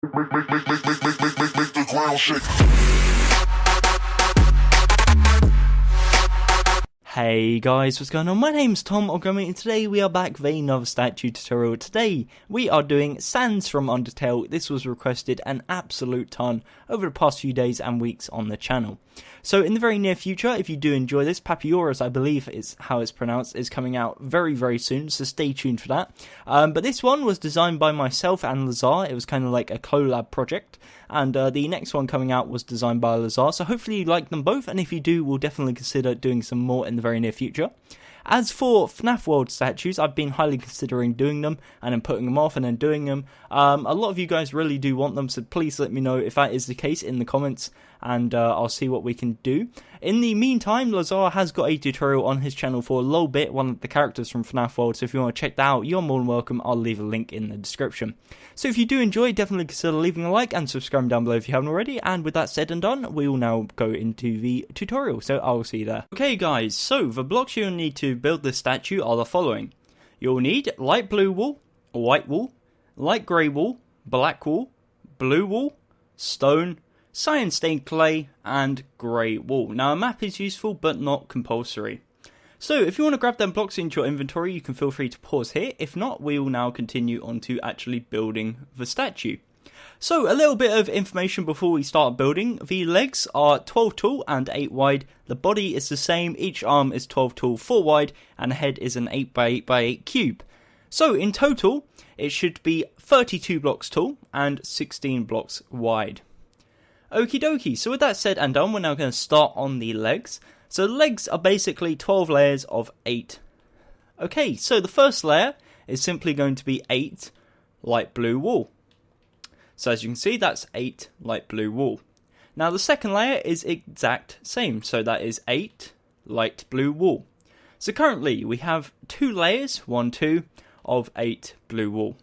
Make the ground shake. Hey guys, what's going on? My name's Tom or Gummy, and today we are back with another statue tutorial. Today we are doing Sans from Undertale. This was requested an absolute ton over the past few days and weeks on the channel. So in the very near future, if you do enjoy this, Papyrus, I believe is how it's pronounced, is coming out very soon, so stay tuned for that. But this one was designed by myself and Lazar. It was kind of like a collab project. And the next one coming out was designed by Lazar, so hopefully you like them both, and if you do, we'll definitely consider doing some more in the very near future. As for FNAF World statues, I've been highly considering doing them, and then putting them off, and then doing them. A lot of you guys really do want them, so please let me know if that is the case in the comments, and I'll see what we can do. In the meantime, Lazar has got a tutorial on his channel for Lolbit, one of the characters from FNAF World, so if you want to check that out, you're more than welcome. I'll leave a link in the description. So if you do enjoy, definitely consider leaving a like and subscribing down below if you haven't already, and with that said and done, we will now go into the tutorial, so I'll see you there. Okay guys, so the blocks you'll need to build this statue are the following. You'll need light blue wool, white wool, light grey wool, black wool, blue wool, stone, cyan stained clay, and grey wool. Now a map is useful but not compulsory. So if you want to grab them blocks into your inventory, you can feel free to pause here. If not, we will now continue on to actually building the statue. So a little bit of information before we start building. The legs are 12 tall and 8 wide. The body is the same, each arm is 12 tall, 4 wide, and the head is an 8x8x8 cube. So in total, it should be 32 blocks tall and 16 blocks wide. Okie dokie, so with that said and done, we're now going to start on the legs. So the legs are basically 12 layers of 8. Okay, so the first layer is simply going to be 8 light blue wool. So as you can see, that's 8 light blue wool. Now the second layer is exact same, so that is 8 light blue wool. So currently we have 2 layers, 1, 2, of 8 blue wool.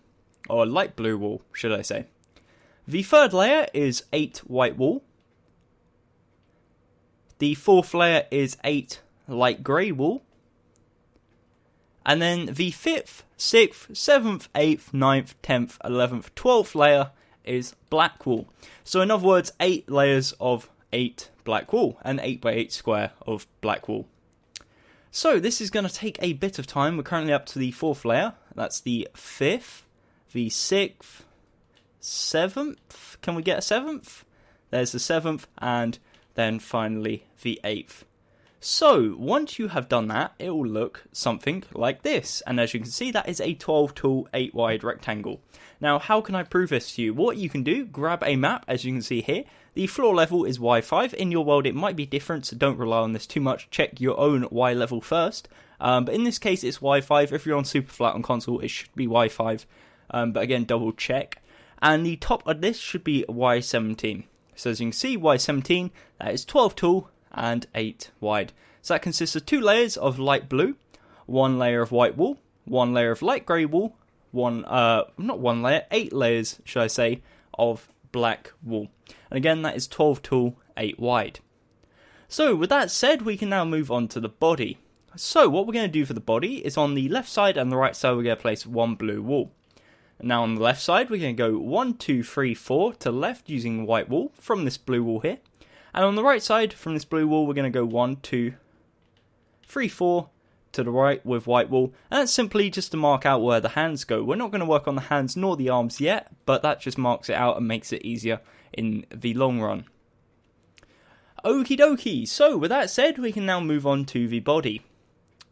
Or light blue wool, should I say. The third layer is 8 white wool. The fourth layer is 8 light grey wool. And then the 5th, 6th, 7th, 8th, 9th, 10th, 11th, 12th layer is black wool. So in other words, 8 layers of 8 black wool, an 8x8 square of black wool. So this is going to take a bit of time. We're currently up to the 4th layer. That's the 5th, the 6th, 7th. Can we get a 7th? There's the 7th, and then finally the 8th. So once you have done that, it will look something like this, and as you can see, that is a 12 tall 8 wide rectangle. Now how can I prove this to you? What you can do, grab a map, as you can see here. The floor level is Y5. In your world it might be different, so don't rely on this too much. Check your own Y level first, but in this case it's Y5. If you're on super flat on console, it should be Y5, but again double check. And the top of this should be Y17. So as you can see, Y17, that is 12 tall and 8 wide. So that consists of 2 layers of light blue, 1 layer of white wool, 1 layer of light grey wool, 8 layers, should I say, of black wool. And again, that is 12 tall, 8 wide. So with that said, we can now move on to the body. So what we're going to do for the body is on the left side and the right side, we're going to place 1 blue wool. Now on the left side, we're going to go 1, 2, 3, 4 to the left using white wool from this blue wool here. And on the right side, from this blue wool, we're going to go 1, 2, 3, 4 to the right with white wool. And that's simply just to mark out where the hands go. We're not going to work on the hands nor the arms yet, but that just marks it out and makes it easier in the long run. Okie dokie, so with that said, we can now move on to the body.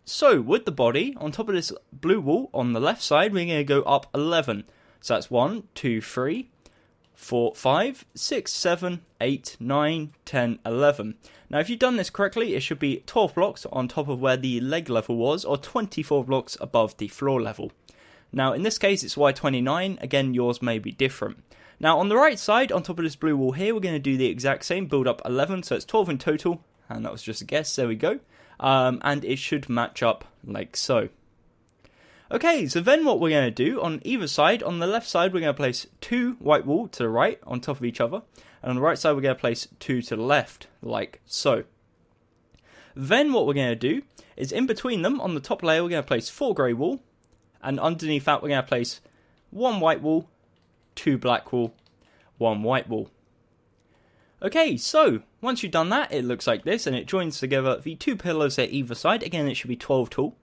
So with the body, on top of this blue wool on the left side, we're going to go up 11. So that's 1, 2, 3, 4, 5, 6, 7, 8, 9, 10, 11. Now if you've done this correctly, it should be 12 blocks on top of where the leg level was, or 24 blocks above the floor level. Now in this case it's Y29, again yours may be different. Now on the right side, on top of this blue wool here, we're going to do the exact same, build up 11, so it's 12 in total, and that was just a guess, there we go. And it should match up like so. Okay, so then what we're going to do on either side, on the left side we're going to place 2 white wool to the right on top of each other, and on the right side we're going to place 2 to the left, like so. Then what we're going to do is in between them, on the top layer we're going to place 4 grey wool, and underneath that we're going to place 1 white wool, 2 black wool, one white wall. Okay, so once you've done that, it looks like this, and it joins together the two pillars at either side. Again, it should be 12 tall.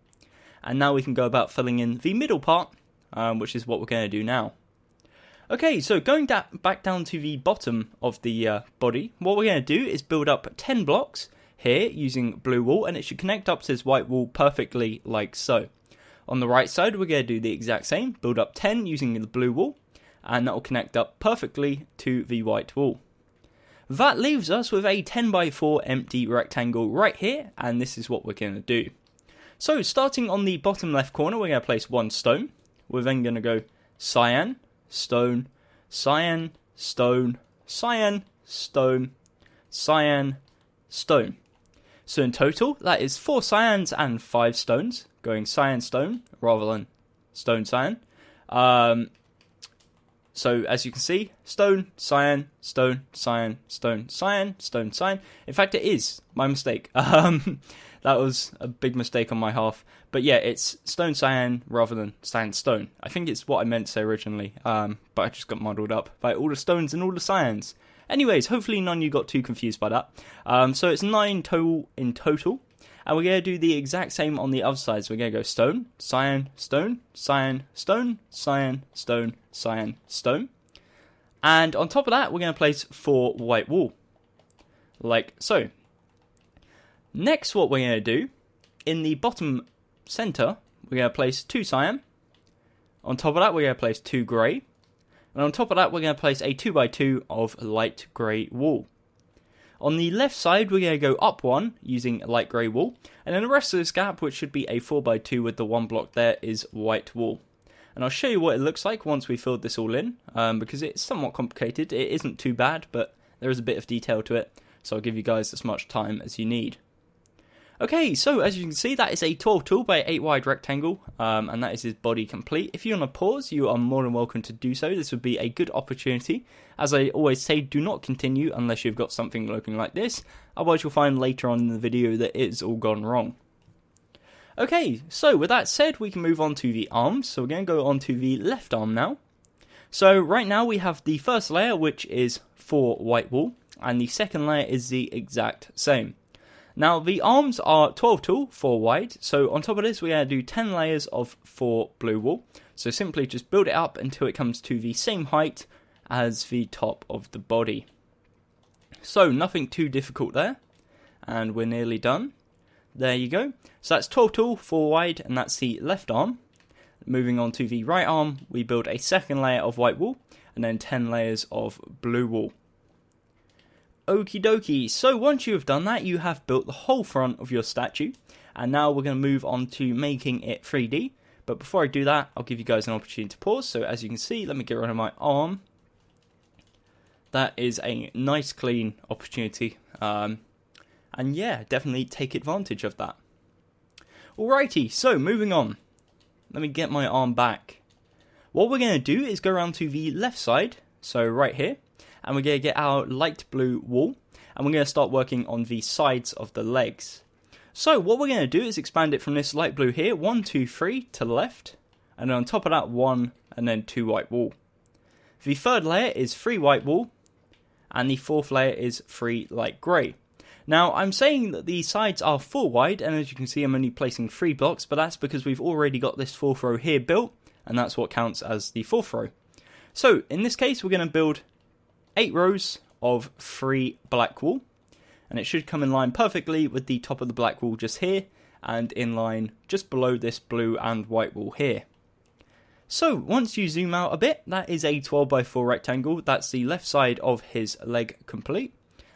And now we can go about filling in the middle part, which is what we're going to do now. Okay, so going back down to the bottom of the body, what we're going to do is build up 10 blocks here using blue wool, and it should connect up to this white wool perfectly like so. On the right side, we're going to do the exact same, build up 10 using the blue wool, and that will connect up perfectly to the white wool. That leaves us with a 10x4 empty rectangle right here, and this is what we're going to do. So starting on the bottom left corner, we're going to place one stone. We're then going to go cyan, stone, cyan, stone, cyan, stone, cyan, stone. So in total, that is 4 cyans and 5 stones, going cyan, stone, rather than stone, cyan. So as you can see, stone, cyan, stone, cyan, stone, cyan, stone, cyan. In fact, it is my mistake. That was a big mistake on my half. But yeah, it's stone, cyan rather than cyan, stone. I think it's what I meant to say originally, but I just got muddled up by all the stones and all the cyans. Anyways, hopefully none of you got too confused by that. So it's 9 total in total. And we're going to do the exact same on the other side. So we're going to go stone, cyan, stone, cyan, stone, cyan, stone, cyan, stone. And on top of that, we're going to place 4 white wool. Like so. Next, what we're going to do, in the bottom center, we're going to place 2 cyan. On top of that, we're going to place 2 grey. And on top of that, we're going to place a 2x2 of light grey wool. On the left side, we're going to go up 1 using light grey wool. And then the rest of this gap, which should be a 4x2 with the 1 block there, is white wool. And I'll show you what it looks like once we filled this all in, because it's somewhat complicated. It isn't too bad, but there is a bit of detail to it. So I'll give you guys as much time as you need. Okay, so as you can see, that is a 12 tall by 8 wide rectangle, and that is his body complete. If you want to pause, you are more than welcome to do so. This would be a good opportunity. As I always say, do not continue unless you've got something looking like this. Otherwise, you'll find later on in the video that it's all gone wrong. Okay, so with that said, we can move on to the arms. So we're going to go on to the left arm now. So right now we have the first layer, which is 4 white wool, and the second layer is the exact same. Now, the arms are 12 tall, 4 wide, so on top of this, we're going to do 10 layers of 4 blue wool. So simply just build it up until it comes to the same height as the top of the body. So, nothing too difficult there, and we're nearly done. There you go. So that's 12 tall, 4 wide, and that's the left arm. Moving on to the right arm, we build a second layer of white wool, and then 10 layers of blue wool. Okie dokie, so once you have done that, you have built the whole front of your statue, and now we're going to move on to making it 3D, but before I do that, I'll give you guys an opportunity to pause. So as you can see, let me get rid of my arm. That is a nice clean opportunity, and yeah, definitely take advantage of that. Alrighty, so moving on, let me get my arm back. What we're going to do is go around to the left side, so right here, and we're going to get our light blue wool, and we're going to start working on the sides of the legs. So what we're going to do is expand it from this light blue here, 1, 2, 3 to the left, and then on top of that 1 and then 2 white wool. The third layer is 3 white wool, and the fourth layer is 3 light grey. Now I'm saying that the sides are 4 wide, and as you can see I'm only placing 3 blocks, but that's because we've already got this 4th row here built, and that's what counts as the 4th row. So in this case we're going to build 8 rows of 3 black wool, and it should come in line perfectly with the top of the black wool just here, and in line just below this blue and white wool here. So once you zoom out a bit, that is a 12x4 rectangle. That's the left side of his leg complete,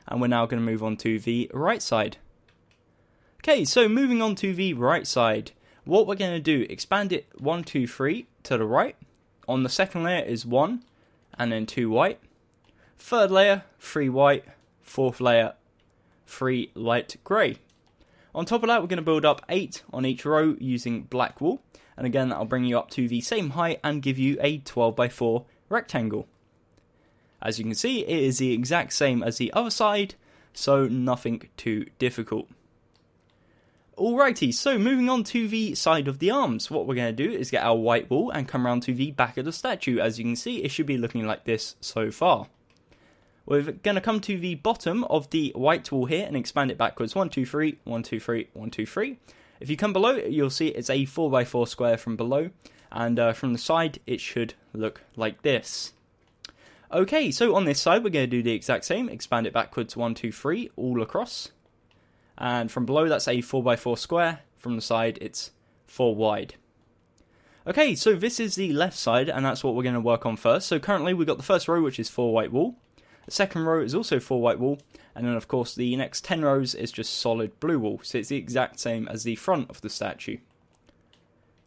and we're now going to move on to the right side. Okay, so moving on to the right side, what we're going to do, expand it 1, 2, 3 to the right. On the second layer is 1 and then 2 white. Third layer, 3 white. Fourth layer, 3 light grey. On top of that, we're going to build up 8 on each row using black wool. And again, that'll bring you up to the same height and give you a 12x4 rectangle. As you can see, it is the exact same as the other side, so nothing too difficult. Alrighty, so moving on to the side of the arms, what we're going to do is get our white wool and come around to the back of the statue. As you can see, it should be looking like this so far. We're going to come to the bottom of the white wall here and expand it backwards. 1, 2, 3, 1, 2, 3, 1, 2, 3. If you come below, you'll see it's a 4x4 square from below, and from the side it should look like this. Okay, so on this side we're going to do the exact same, expand it backwards 1, 2, 3 all across, and from below that's a 4x4 square, from the side it's 4 wide. Okay, so this is the left side, and that's what we're going to work on first. So currently we've got the first row, which is 4 white wool. The second row is also 4 white wool, and then of course the next 10 rows is just solid blue wool, so it's the exact same as the front of the statue.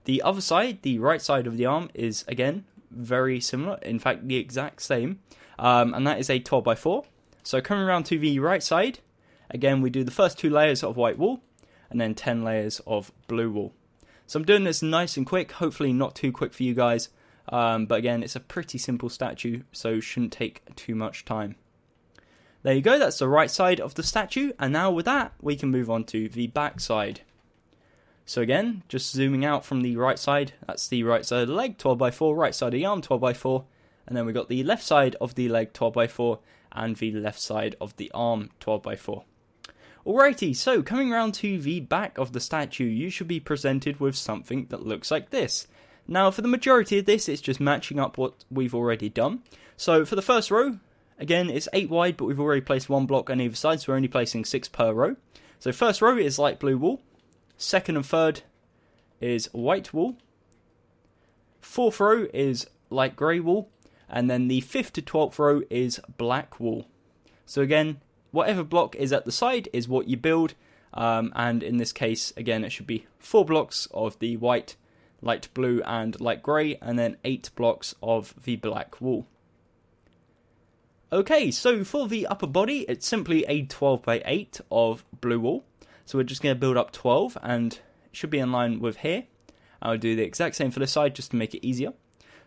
The other side, the right side of the arm, is again very similar, in fact the exact same, and that is a 12x4. So coming around to the right side, again we do the first 2 layers of white wool, and then 10 layers of blue wool. So I'm doing this nice and quick, hopefully not too quick for you guys. But again, it's a pretty simple statue, so shouldn't take too much time. There you go, that's the right side of the statue, and now with that, we can move on to the back side. So again, just zooming out from the right side, that's the right side of the leg, 12x4, right side of the arm, 12x4, and then we've got the left side of the leg, 12x4, and the left side of the arm, 12x4. Alrighty, so coming around to the back of the statue, you should be presented with something that looks like this. Now, for the majority of this, it's just matching up what we've already done. So, for the first row, again, it's 8 wide, but we've already placed 1 block on either side, so we're only placing 6 per row. So, first row is light blue wool. Second and third is white wool. Fourth row is light grey wool. And then the 5th to 12th row is black wool. So, again, whatever block is at the side is what you build. And in this case, again, it should be 4 blocks of the white, light blue and light grey, and then 8 blocks of the black wool. Okay, so for the upper body, it's simply a 12x8 of blue wool. So we're just going to build up 12, and it should be in line with here. I'll do the exact same for this side just to make it easier.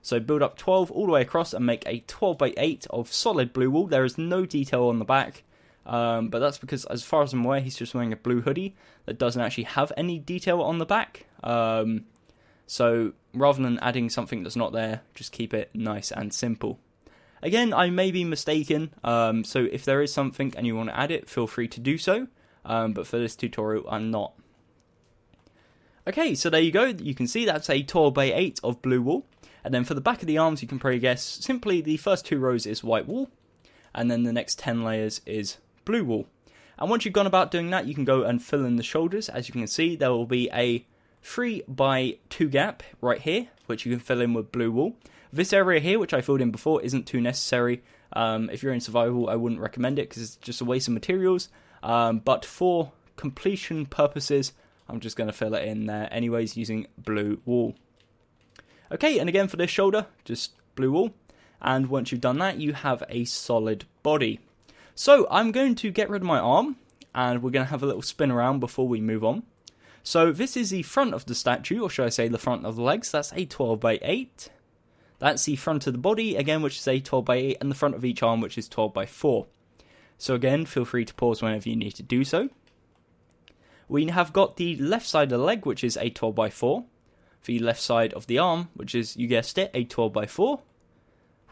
So build up 12 all the way across and make a 12x8 of solid blue wool. There is no detail on the back, but that's because, as far as I'm aware, he's just wearing a blue hoodie that doesn't actually have any detail on the back. So rather than adding something that's not there, just keep it nice and simple. Again, I may be mistaken, so if there is something and you want to add it, feel free to do so, but for this tutorial I'm not. Okay, so there you go, you can see that's a 12x8 of blue wool, and then for the back of the arms you can probably guess, simply the first 2 rows is white wool, and then the next 10 layers is blue wool. And once you've gone about doing that, you can go and fill in the shoulders. As you can see, there will be a 3x2 gap right here, which you can fill in with blue wool. This area here, which I filled in before, isn't too necessary. If you're in survival, I wouldn't recommend it because it's just a waste of materials. But for completion purposes, I'm just going to fill it in there anyways using blue wool. Okay, and again for this shoulder, just blue wool. And once you've done that, you have a solid body. So I'm going to get rid of my arm, and we're going to have a little spin around before we move on. So this is the front of the statue, or should I say the front of the legs. That's a 12x8. That's the front of the body, again, which is a 12x8, and the front of each arm, which is 12x4. So again, feel free to pause whenever you need to do so. We have got the left side of the leg, which is a 12x4. The left side of the arm, which is, you guessed it, a 12x4.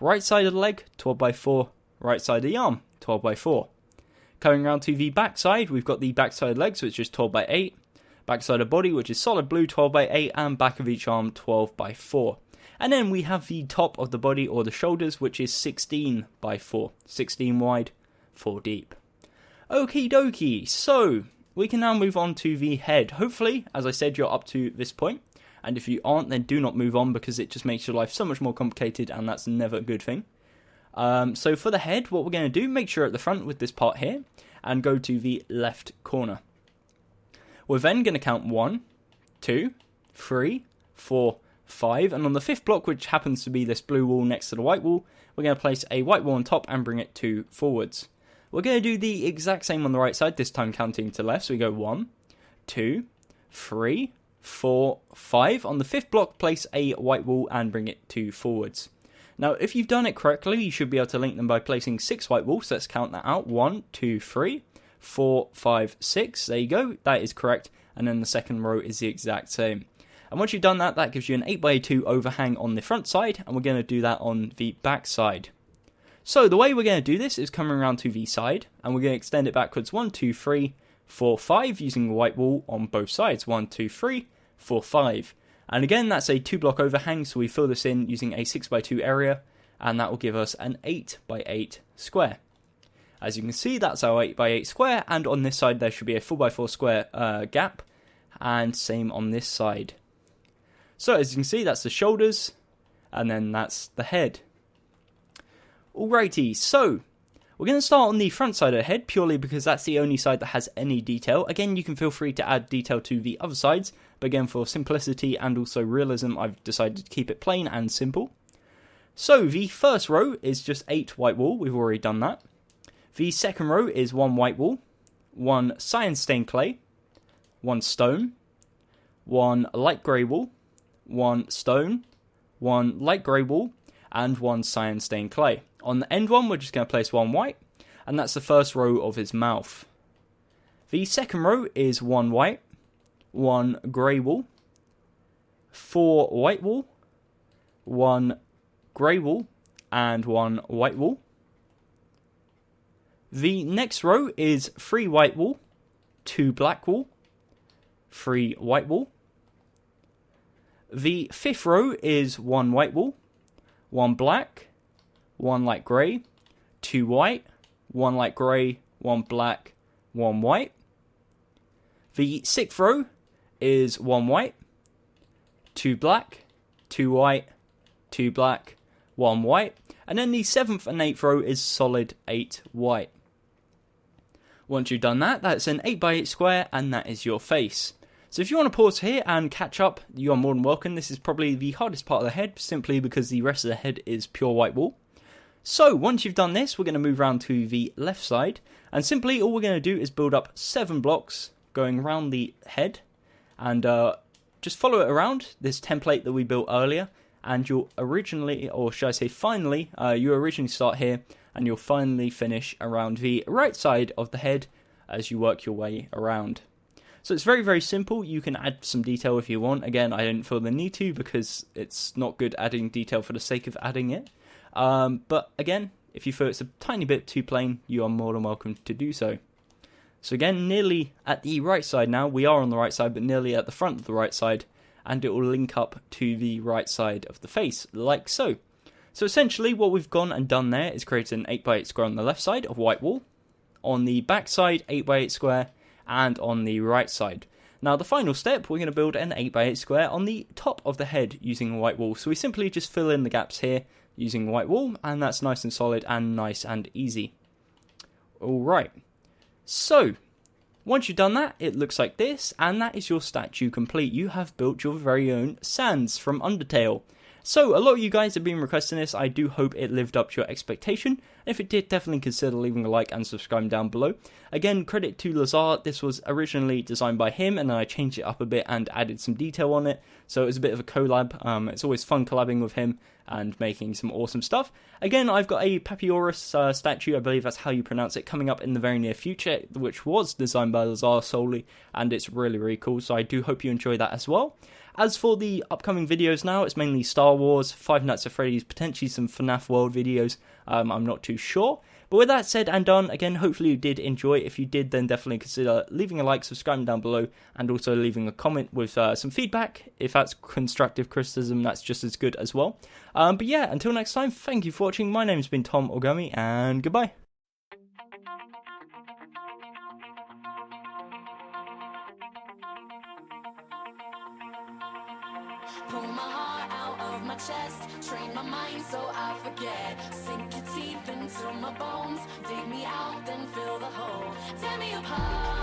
Right side of the leg, 12x4. Right side of the arm, 12x4. Coming around to the back side, we've got the back side legs, which is 12x8. Back side of body, which is solid blue, 12x8, and back of each arm, 12x4. And then we have the top of the body, or the shoulders, which is 16x4. 16 wide, 4 deep. Okie dokie, so we can now move on to the head. Hopefully, as I said, you're up to this point. And if you aren't, then do not move on, because it just makes your life so much more complicated, and that's never a good thing. So for the head, what we're going to do, make sure at the front with this part here, and go to the left corner. We're then going to count 1, 2, 3, 4, 5, and on the 5th block, which happens to be this blue wool next to the white wool, we're going to place a white wool on top and bring it 2 forwards. We're going to do the exact same on the right side, this time counting to left, so we go 1, 2, 3, 4, 5. On the 5th block, place a white wool and bring it 2 forwards. Now, if you've done it correctly, you should be able to link them by placing 6 white wool, so let's count that out. 1, 2, 3, 4, 5, 6. There you go, that is correct. And then the second row is the exact same. And once you've done that, that gives you an 8x2 overhang on the front side, and we're going to do that on the back side. So the way we're going to do this is coming around to the side, and we're going to extend it backwards 1, 2, 3, 4, 5 using the white wall on both sides. 1, 2, 3, 4, 5. And again, that's a 2-block overhang, so we fill this in using a 6x2 area, and that will give us an 8x8 square. As you can see, that's our 8x8 square, and on this side there should be a 4x4 square gap, and same on this side. So as you can see, that's the shoulders, and then that's the head. Alrighty, so we're going to start on the front side of the head, purely because that's the only side that has any detail. Again, you can feel free to add detail to the other sides, but again, for simplicity and also realism, I've decided to keep it plain and simple. So the first row is just 8 white wool, we've already done that. The second row is 1 white wool, 1 cyan stained clay, 1 stone, 1 light grey wool, 1 stone, 1 light grey wool, and 1 cyan stained clay. On the end one, we're just going to place 1 white, and that's the first row of his mouth. The second row is 1 white, 1 grey wool, 4 white wool, 1 grey wool, and 1 white wool. The next row is 3 white wool, 2 black wool, 3 white wool. The fifth row is 1 white wool, 1 black, 1 light grey, 2 white, 1 light grey, 1 black, 1 white. The sixth row is 1 white, 2 black, 2 white, 2 black, 1 white. And then the seventh and eighth row is solid 8 white. Once you've done that, that's an 8x8 square, and that is your face. So if you want to pause here and catch up, you are more than welcome. This is probably the hardest part of the head, simply because the rest of the head is pure white wool. So once you've done this, we're going to move around to the left side, and simply all we're going to do is build up 7 blocks going around the head, and just follow it around this template that we built earlier, and you'll originally, or should I say finally, you originally start here, and you'll finally finish around the right side of the head as you work your way around. So it's very, very simple. You can add some detail if you want. Again, I didn't feel the need to because it's not good adding detail for the sake of adding it. But again, if you feel it's a tiny bit too plain, you are more than welcome to do so. So again, nearly at the right side now. We are on the right side, but nearly at the front of the right side. And it will link up to the right side of the face, like so. So essentially what we've gone and done there is created an 8x8 square on the left side of white wool. On the back side, 8x8 square. And on the right side. Now the final step, we're going to build an 8x8 square on the top of the head using white wool. So we simply just fill in the gaps here using white wool, and that's nice and solid and nice and easy. Alright, so once you've done that, it looks like this, and that is your statue complete. You have built your very own Sans from Undertale. So, a lot of you guys have been requesting this. I do hope it lived up to your expectation. If it did, definitely consider leaving a like and subscribing down below. Again, credit to Lazar. This was originally designed by him, and then I changed it up a bit and added some detail on it. So it was a bit of a collab. It's always fun collabing with him and making some awesome stuff. Again, I've got a Papyrus statue, I believe that's how you pronounce it, coming up in the very near future, which was designed by Lazar solely, and it's really, really cool. So I do hope you enjoy that as well. As for the upcoming videos now, it's mainly Star Wars, Five Nights at Freddy's, potentially some FNAF World videos. I'm not too sure. But with that said and done, again, hopefully you did enjoy. If you did, then definitely consider leaving a like, subscribing down below, and also leaving a comment with some feedback. If that's constructive criticism, that's just as good as well. But yeah, until next time, thank you for watching. My name's been Tom or Gummy, and goodbye. Pull my heart out of my chest, train my mind so I forget. Sink your teeth into my bones, dig me out, then fill the hole. Tear me apart.